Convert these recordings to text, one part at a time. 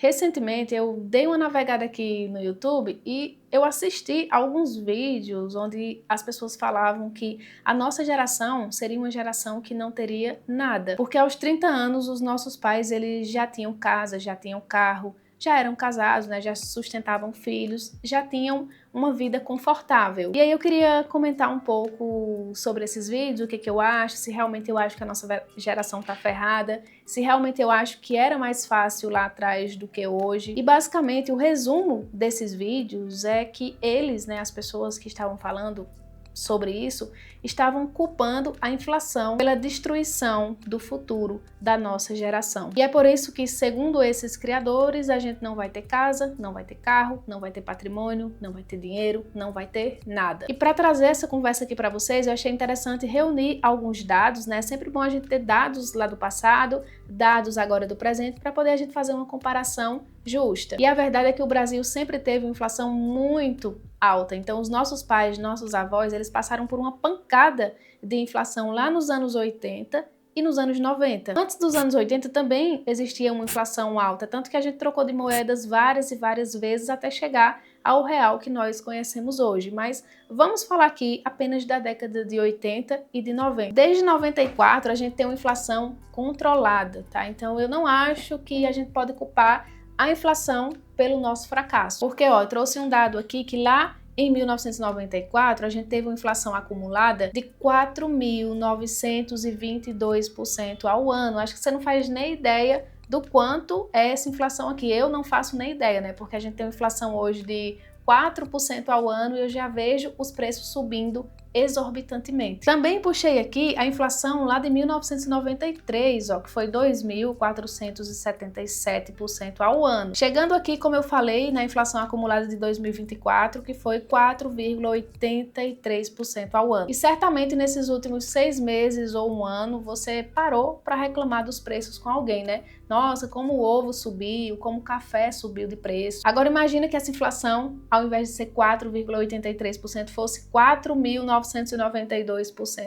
Recentemente eu dei uma navegada aqui no YouTube e eu assisti alguns vídeos onde as pessoas falavam que a nossa geração seria uma geração que não teria nada. Porque aos 30 anos os nossos pais eles já tinham casa, já tinham carro, já eram casados, né, já sustentavam filhos, já tinham uma vida confortável. E aí eu queria comentar um pouco sobre esses vídeos, o que eu acho, se realmente eu acho que a nossa geração tá ferrada, se realmente eu acho que era mais fácil lá atrás do que hoje. E basicamente o resumo desses vídeos é que eles, né, as pessoas que estavam falando sobre isso, estavam culpando a inflação pela destruição do futuro da nossa geração. E é por isso que, segundo esses criadores, a gente não vai ter casa, não vai ter carro, não vai ter patrimônio, não vai ter dinheiro, não vai ter nada. E para trazer essa conversa aqui para vocês, eu achei interessante reunir alguns dados, né? É sempre bom a gente ter dados lá do passado, dados agora do presente, para poder a gente fazer uma comparação justa. E a verdade é que o Brasil sempre teve uma inflação muito alta. Então, os nossos pais, nossos avós, eles passaram por uma pancada de inflação lá nos anos 80 e nos anos 90. Antes dos anos 80 também existia uma inflação alta, tanto que a gente trocou de moedas várias e várias vezes até chegar ao real que nós conhecemos hoje. Mas vamos falar aqui apenas da década de 80 e de 90. Desde 94 a gente tem uma inflação controlada, tá? Então eu não acho que a gente pode culpar a inflação pelo nosso fracasso. Porque, ó, eu trouxe um dado aqui que lá em 1994 a gente teve uma inflação acumulada de 4.922% ao ano. Acho que você não faz nem ideia do quanto é essa inflação aqui. Eu não faço nem ideia, né? Porque a gente tem uma inflação hoje de 4% ao ano e eu já vejo os preços subindo exorbitantemente. Também puxei aqui a inflação lá de 1993, ó, que foi 2.477% ao ano. Chegando aqui, como eu falei, na inflação acumulada de 2024, que foi 4,83% ao ano. E certamente nesses últimos 6 meses ou um ano, você parou para reclamar dos preços com alguém, né? Nossa, como o ovo subiu, como o café subiu de preço. Agora imagina que essa inflação, ao invés de ser 4,83%, fosse 4.992%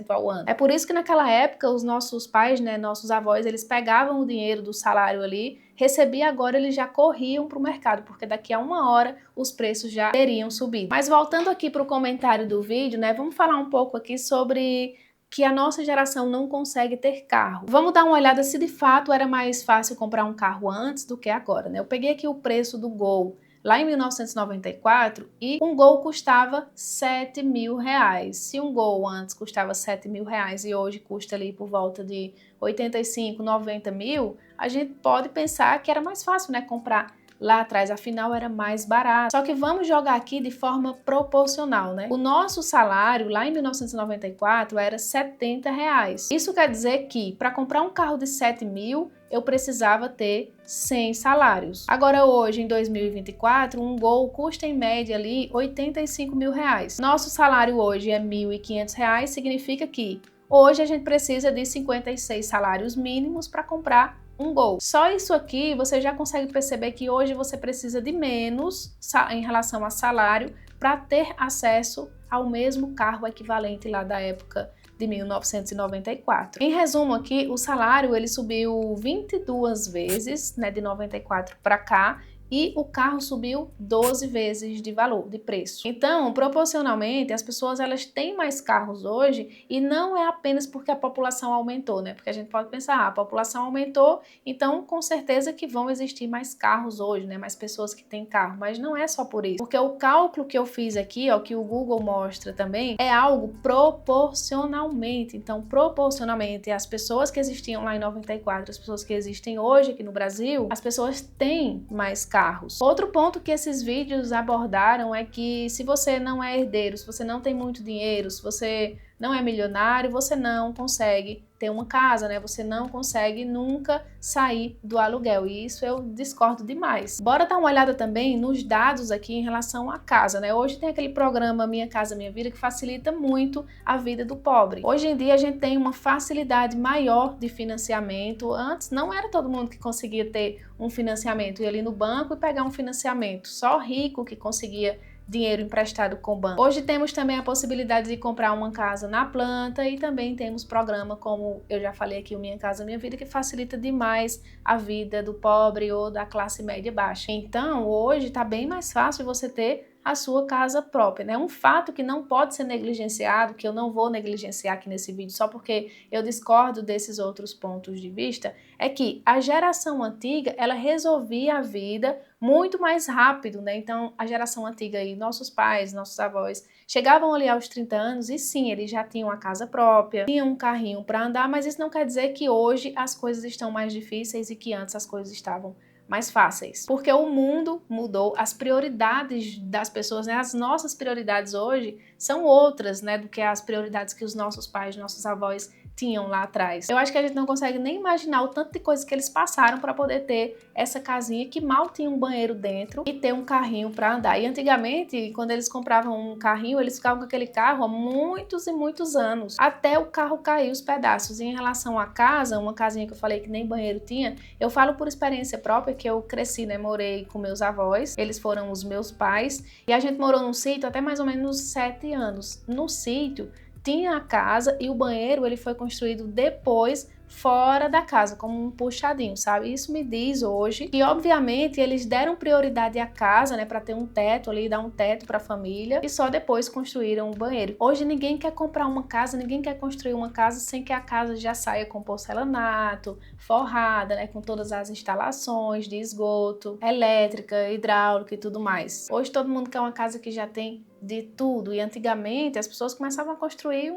ao ano. É por isso que naquela época os nossos pais, né, nossos avós, eles pegavam o dinheiro do salário ali, recebia, agora eles já corriam para o mercado, porque daqui a uma hora os preços já teriam subido. Mas voltando aqui para o comentário do vídeo, né, vamos falar um pouco aqui sobre que a nossa geração não consegue ter carro. Vamos dar uma olhada se de fato era mais fácil comprar um carro antes do que agora, né? Eu peguei aqui o preço do Gol lá em 1994 e um Gol custava R$7.000. Se um Gol antes custava R$7.000 e hoje custa ali por volta de 85, 90 mil, a gente pode pensar que era mais fácil, né, comprar lá atrás, afinal era mais barato. Só que vamos jogar aqui de forma proporcional, né? O nosso salário lá em 1994 era R$70. Isso quer dizer que para comprar um carro de 7 mil, eu precisava ter 100 salários. Agora hoje, em 2024, um Gol custa em média ali R$85.000. Nosso salário hoje é R$1.500, significa que hoje a gente precisa de 56 salários mínimos para comprar um Gol. Só isso aqui você já consegue perceber que hoje você precisa de menos em relação a salário para ter acesso ao mesmo carro equivalente lá da época de 1994. Em resumo aqui, o salário ele subiu 22 vezes, né, de 94 para cá, e o carro subiu 12 vezes de valor, de preço. Então, proporcionalmente, as pessoas elas têm mais carros hoje e não é apenas porque a população aumentou, né? Porque a gente pode pensar, a população aumentou, então com certeza que vão existir mais carros hoje, né? Mais pessoas que têm carro, mas não é só por isso. Porque o cálculo que eu fiz aqui, ó, que o Google mostra também, é algo proporcionalmente. Então, proporcionalmente, as pessoas que existiam lá em 94, as pessoas que existem hoje aqui no Brasil, as pessoas têm mais carros. Outro ponto que esses vídeos abordaram é que se você não é herdeiro, se você não tem muito dinheiro, se você não é milionário, você não consegue ter uma casa, né? Você não consegue nunca sair do aluguel, e isso eu discordo demais. Bora dar uma olhada também nos dados aqui em relação à casa, né? Hoje tem aquele programa Minha Casa Minha Vida que facilita muito a vida do pobre. Hoje em dia a gente tem uma facilidade maior de financiamento. Antes não era todo mundo que conseguia ter um financiamento, ir ali no banco e pegar um financiamento. Só rico que conseguia dinheiro emprestado com o banco. Hoje temos também a possibilidade de comprar uma casa na planta e também temos programa, como eu já falei aqui, o Minha Casa Minha Vida, que facilita demais a vida do pobre ou da classe média baixa. Então, hoje está bem mais fácil você ter a sua casa própria, né? Um fato que não pode ser negligenciado, que eu não vou negligenciar aqui nesse vídeo só porque eu discordo desses outros pontos de vista, é que a geração antiga, ela resolvia a vida muito mais rápido, né? Então, a geração antiga aí, nossos pais, nossos avós, chegavam ali aos 30 anos e sim, eles já tinham a casa própria, tinham um carrinho para andar, mas isso não quer dizer que hoje as coisas estão mais difíceis e que antes as coisas estavam mais fáceis, porque o mundo mudou, as prioridades das pessoas, né? As nossas prioridades hoje são outras, né, do que as prioridades que os nossos pais, nossos avós tinham lá atrás. Eu acho que a gente não consegue nem imaginar o tanto de coisas que eles passaram para poder ter essa casinha que mal tinha um banheiro dentro e ter um carrinho para andar. E antigamente, quando eles compravam um carrinho, eles ficavam com aquele carro há muitos e muitos anos, até o carro cair os pedaços. E em relação à casa, uma casinha que eu falei que nem banheiro tinha, eu falo por experiência própria que eu cresci, né, morei com meus avós, eles foram os meus pais, e a gente morou num sítio até mais ou menos 7 anos. No sítio, tinha a casa e o banheiro ele foi construído depois fora da casa, como um puxadinho, sabe? Isso me diz hoje que, obviamente, eles deram prioridade à casa, né, para ter um teto ali, dar um teto para a família, e só depois construíram o banheiro. Hoje ninguém quer comprar uma casa, ninguém quer construir uma casa sem que a casa já saia com porcelanato, forrada, né, com todas as instalações de esgoto, elétrica, hidráulica e tudo mais. Hoje todo mundo quer uma casa que já tem de tudo, e antigamente as pessoas começavam a construir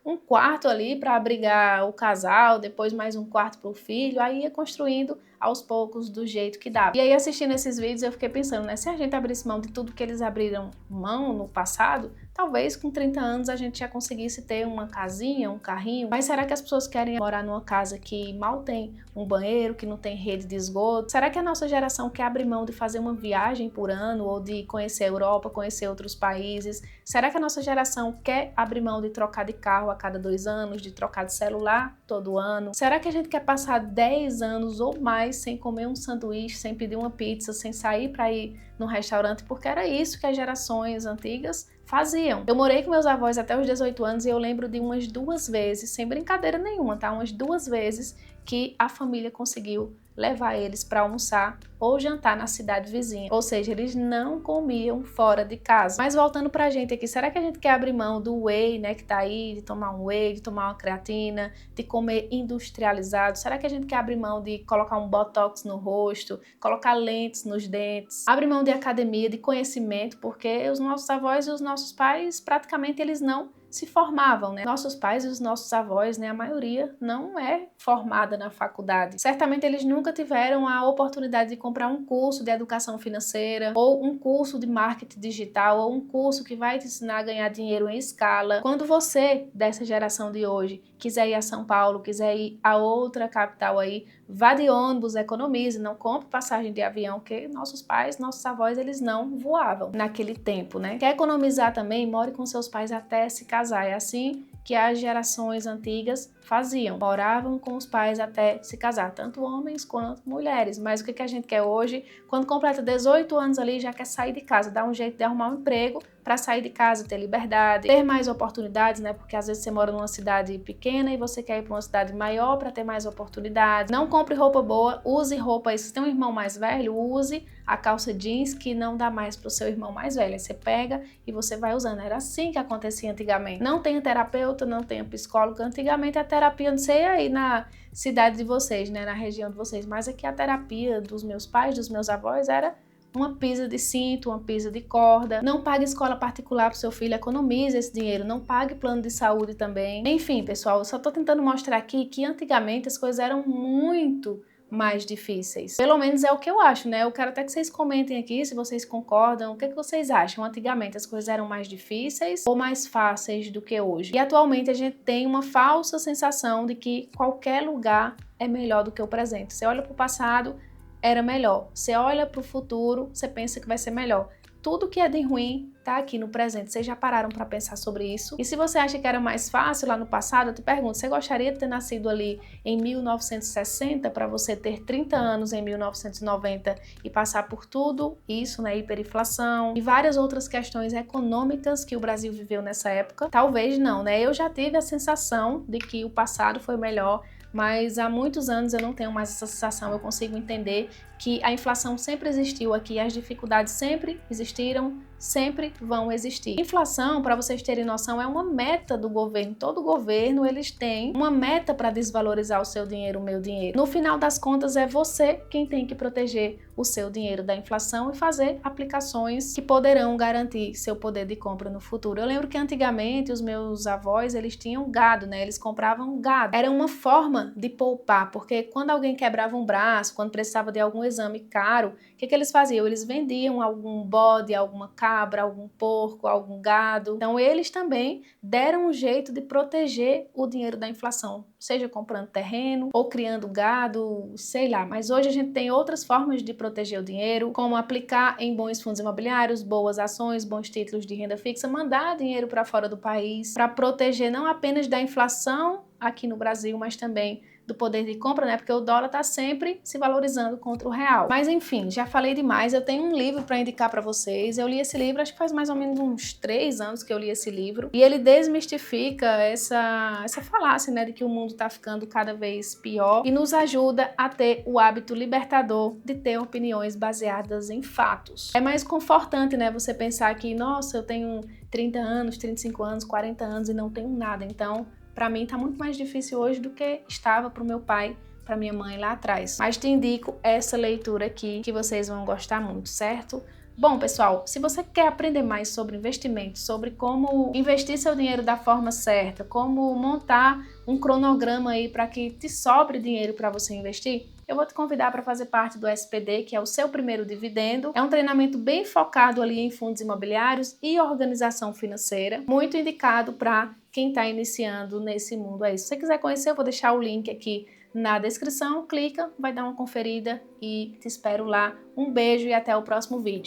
um quarto ali para abrigar o casal, depois mais um quarto para o filho, aí ia construindo aos poucos do jeito que dava. E aí assistindo esses vídeos eu fiquei pensando, né, se a gente abrisse mão de tudo que eles abriram mão no passado, talvez com 30 anos a gente já conseguisse ter uma casinha, um carrinho, mas será que as pessoas querem morar numa casa que mal tem um banheiro, que não tem rede de esgoto? Será que a nossa geração quer abrir mão de fazer uma viagem por ano ou de conhecer a Europa, conhecer outros países? Será que a nossa geração quer abrir mão de trocar de carro a cada 2 anos, de trocar de celular todo ano? Será que a gente quer passar 10 anos ou mais sem comer um sanduíche, sem pedir uma pizza, sem sair para ir num restaurante? Porque era isso que as gerações antigas faziam. Eu morei com meus avós até os 18 anos e eu lembro de umas 2 vezes, sem brincadeira nenhuma, tá? Umas 2 vezes que a família conseguiu levar eles para almoçar ou jantar na cidade vizinha. Ou seja, eles não comiam fora de casa. Mas voltando pra gente aqui, será que a gente quer abrir mão do whey, né, que tá aí, de tomar um whey, de tomar uma creatina, de comer industrializado? Será que a gente quer abrir mão de colocar um botox no rosto, colocar lentes nos dentes, abrir mão de academia, de conhecimento, porque os nossos avós e os nossos pais, praticamente eles não se formavam, né? Nossos pais e os nossos avós, né, a maioria não é formada na faculdade. Certamente eles nunca tiveram a oportunidade de comprar um curso de educação financeira, ou um curso de marketing digital, ou um curso que vai te ensinar a ganhar dinheiro em escala. Quando você, dessa geração de hoje, quiser ir a São Paulo, quiser ir a outra capital aí, vá de ônibus, economize, não compre passagem de avião, porque nossos pais, nossos avós, eles não voavam naquele tempo, né? Quer economizar também? More com seus pais até se casar. É assim que as gerações antigas faziam. Moravam com os pais até se casar, tanto homens quanto mulheres. Mas o que a gente quer hoje? Quando completa 18 anos ali, já quer sair de casa, dar um jeito de arrumar um emprego para sair de casa, ter liberdade, ter mais oportunidades, né? Porque às vezes você mora numa cidade pequena e você quer ir para uma cidade maior para ter mais oportunidades. Não compre roupa boa, use roupa. Se você tem um irmão mais velho, use a calça jeans que não dá mais para o seu irmão mais velho. Aí você pega e você vai usando. Era assim que acontecia antigamente. Não tenha terapeuta, não tenha psicólogo. Antigamente a terapia, não sei aí na cidade de vocês, né? Na região de vocês, mas aqui a terapia dos meus pais, dos meus avós, era uma pisa de cinto, uma pisa de corda. Não pague escola particular para o seu filho, economize esse dinheiro. Não pague plano de saúde também. Enfim, pessoal, eu só tô tentando mostrar aqui que antigamente as coisas eram muito mais difíceis. Pelo menos é o que eu acho, né? Eu quero até que vocês comentem aqui se vocês concordam. O que vocês acham? Antigamente as coisas eram mais difíceis ou mais fáceis do que hoje? E atualmente a gente tem uma falsa sensação de que qualquer lugar é melhor do que o presente. Você olha para o passado, era melhor. Você olha para o futuro, você pensa que vai ser melhor. tudo que é de ruim tá aqui no presente. Vocês já pararam para pensar sobre isso? E se você acha que era mais fácil lá no passado, eu te pergunto, você gostaria de ter nascido ali em 1960 para você ter 30 anos em 1990 e passar por tudo isso, né, hiperinflação e várias outras questões econômicas que o Brasil viveu nessa época? Talvez não, né? Eu já tive a sensação de que o passado foi melhor, mas há muitos anos eu não tenho mais essa sensação. Eu consigo entender que a inflação sempre existiu aqui, as dificuldades sempre existiram, sempre vão existir. Inflação, para vocês terem noção, é uma meta do governo. Todo governo, eles têm uma meta para desvalorizar o seu dinheiro, o meu dinheiro. No final das contas, é você quem tem que proteger o seu dinheiro da inflação e fazer aplicações que poderão garantir seu poder de compra no futuro. Eu lembro que antigamente os meus avós, eles tinham gado, né? Eles compravam gado. Era uma forma de poupar, porque quando alguém quebrava um braço, quando precisava de algum exame caro, o que eles faziam? Eles vendiam algum bode, alguma cabra, algum porco, algum gado. Então eles também deram um jeito de proteger o dinheiro da inflação, seja comprando terreno ou criando gado, sei lá. Mas hoje a gente tem outras formas de proteger o dinheiro, como aplicar em bons fundos imobiliários, boas ações, bons títulos de renda fixa, mandar dinheiro para fora do país, para proteger não apenas da inflação aqui no Brasil, mas também do poder de compra, né? Porque o dólar tá sempre se valorizando contra o real. Mas enfim, já falei demais. Eu tenho um livro para indicar para vocês. Eu li esse livro, acho que faz mais ou menos uns 3 anos que eu li esse livro. E ele desmistifica essa falácia, né? De que o mundo tá ficando cada vez pior e nos ajuda a ter o hábito libertador de ter opiniões baseadas em fatos. É mais confortante, né? Você pensar que, nossa, eu tenho 30 anos, 35 anos, 40 anos e não tenho nada. Então, para mim tá muito mais difícil hoje do que estava para o meu pai, para minha mãe lá atrás. Mas te indico essa leitura aqui que vocês vão gostar muito, certo? Bom, pessoal, se você quer aprender mais sobre investimentos, sobre como investir seu dinheiro da forma certa, como montar um cronograma aí para que te sobre dinheiro para você investir, eu vou te convidar para fazer parte do SPD, que é o seu primeiro dividendo. É um treinamento bem focado ali em fundos imobiliários e organização financeira, muito indicado para quem está iniciando nesse mundo aí. Se você quiser conhecer, eu vou deixar o link aqui na descrição, clica, vai dar uma conferida e te espero lá. Um beijo e até o próximo vídeo.